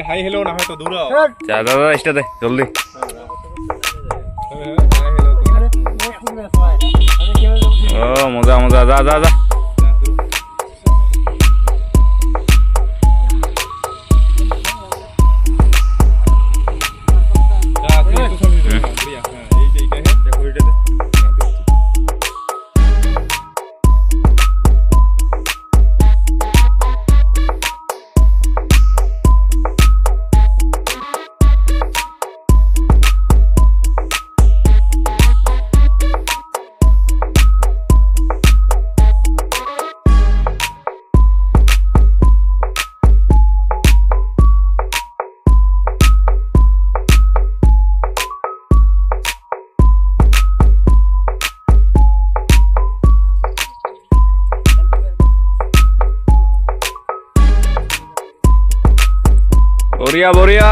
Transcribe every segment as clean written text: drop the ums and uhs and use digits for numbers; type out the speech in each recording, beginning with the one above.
High hello না হয়তো দূর দাদা স্টার্ট দে জলদি ও মজা মজা যা যা যা Boria boria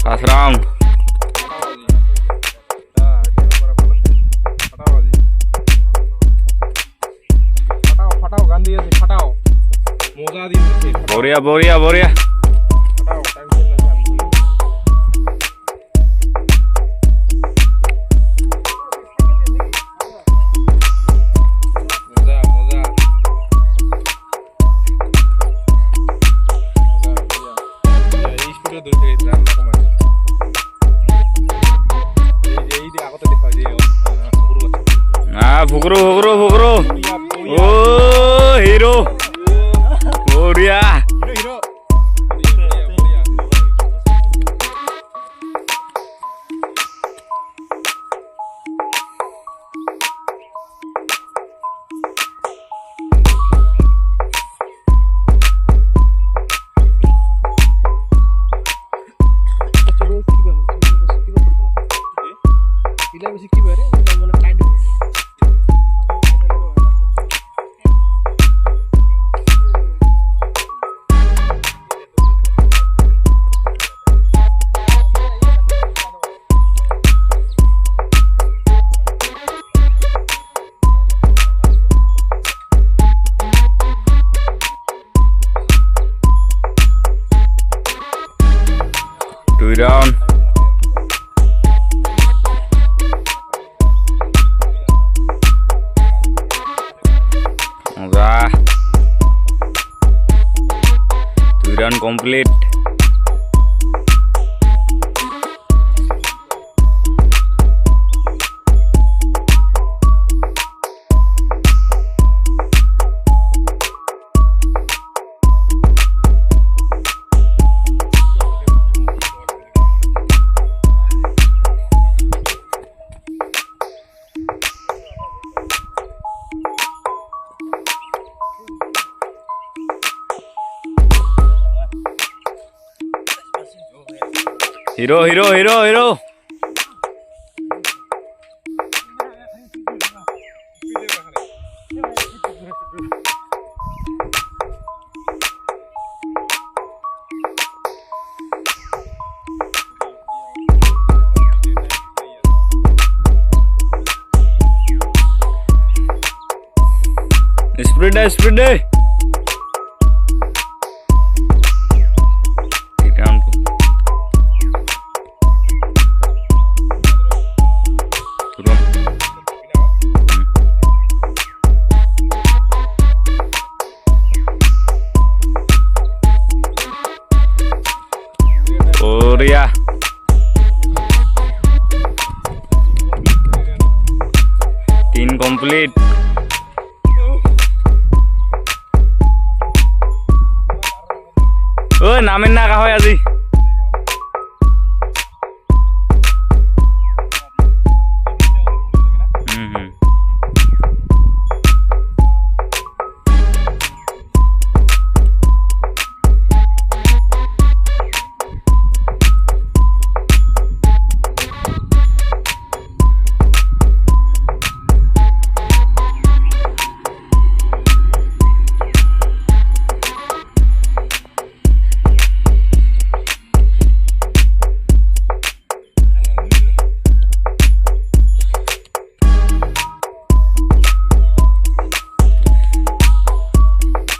Asram ফাটাও গান দিয়েছে ফাটাও মজা দিয়েছে boria boria boria ফাটাও টাইম চলে না Fukro fukro fukro oh hero boria down Moga 2 run complete Hero, hero, hero, hero. Sprint day. Boria. Team complete. Oh, namin na kahoy আজি.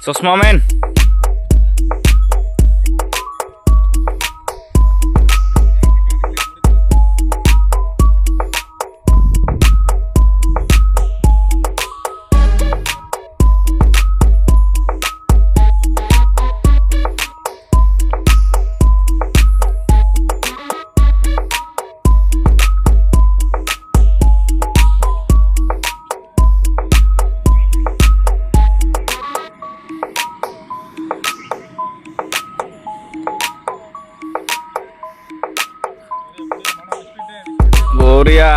চশমা মেন বঢ়িয়া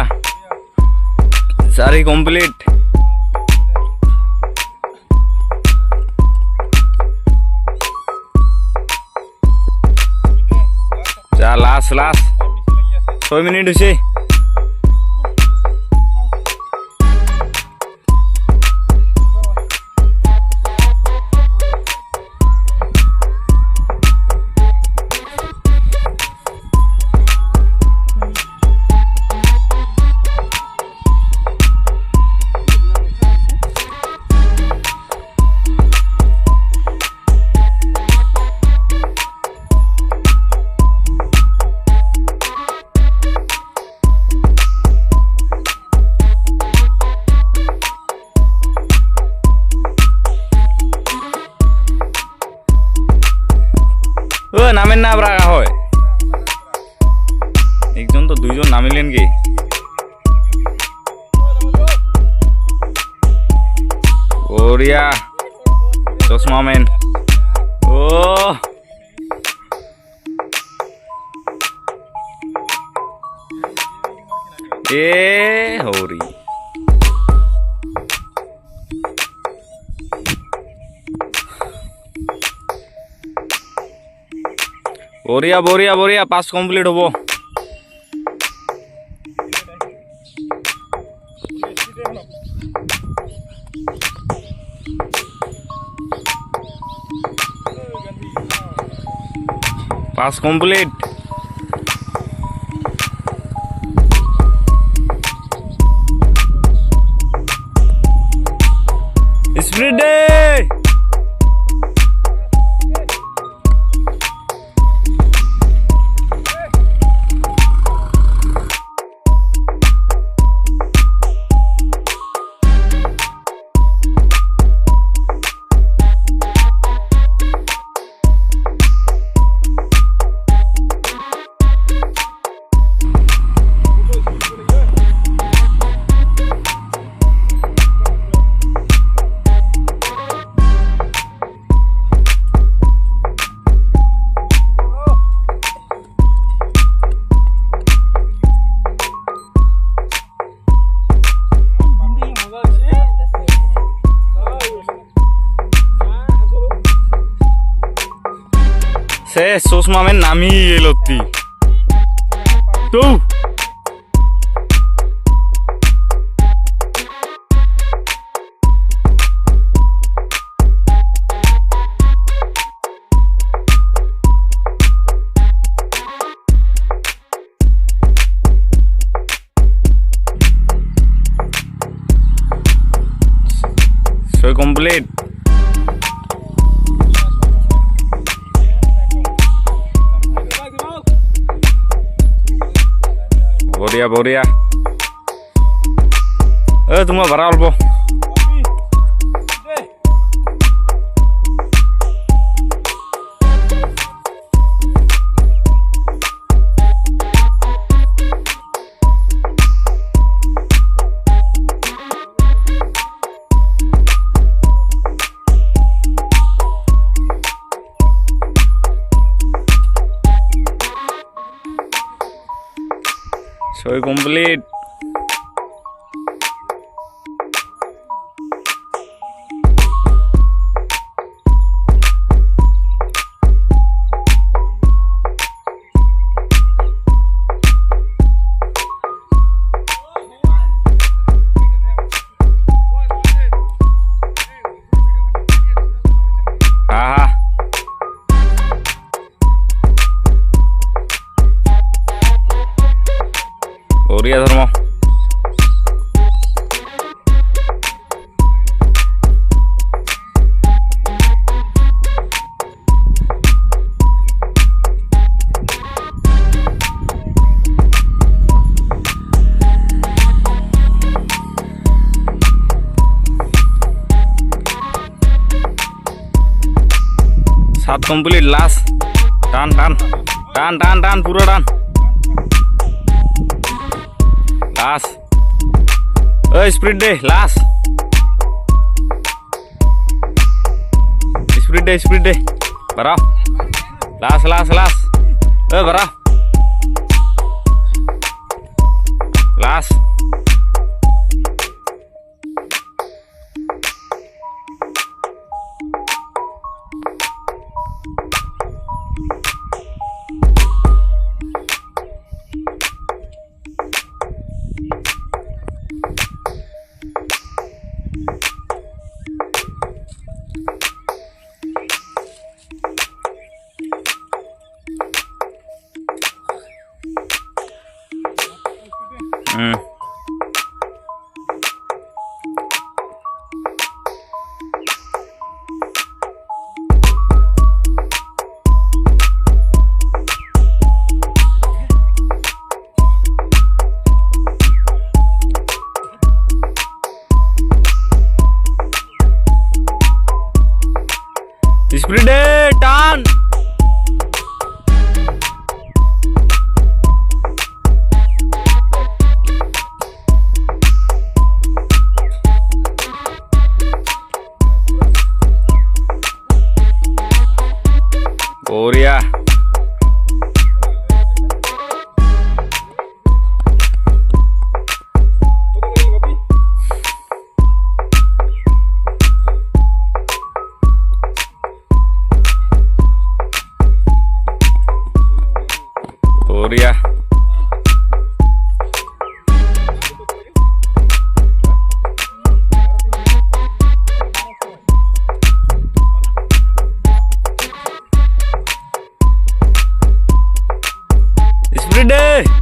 চাৰি কমপ্লিট যা লাষ্ট 6 মিনিট হৈছে নামেন না রাখা হয় একজন তো দুইজন নামিলেন কি বঢ়িয়া চশমা মেন ও এ হরি বঢ়িয়া বঢ়িয়া বঢ়িয়া 5 কমপ্লিট হব পাঁচ কমপ্লিট স্পিড দে সে চশমা মেন নামি এলতি তো সই কমপ্লিট বঢ়িয়া বঢ়িয়া তোমাৰ ভাড়া অলপ সই কমপ্লিট বঢ়িয়া ধৰ্ম कंप्लीट लास्ट टान टान टान टान टान पूरा टान लास्ट स्प्रिट दे लास्ट स्प्रिट दे भरा लास्ट लास्ट लास्ट भरा लास्ट स्प्रिट दे टान बोरिया बोरिया स्प्रिट दे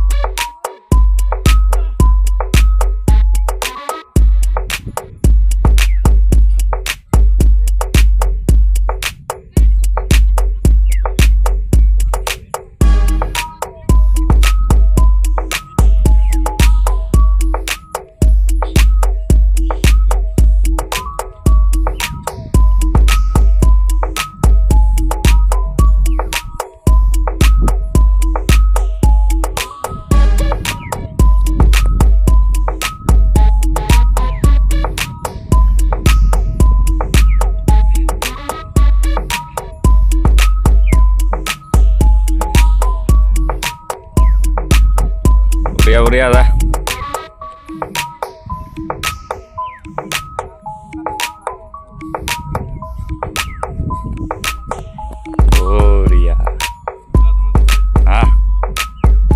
बढ़िया बढ़िया था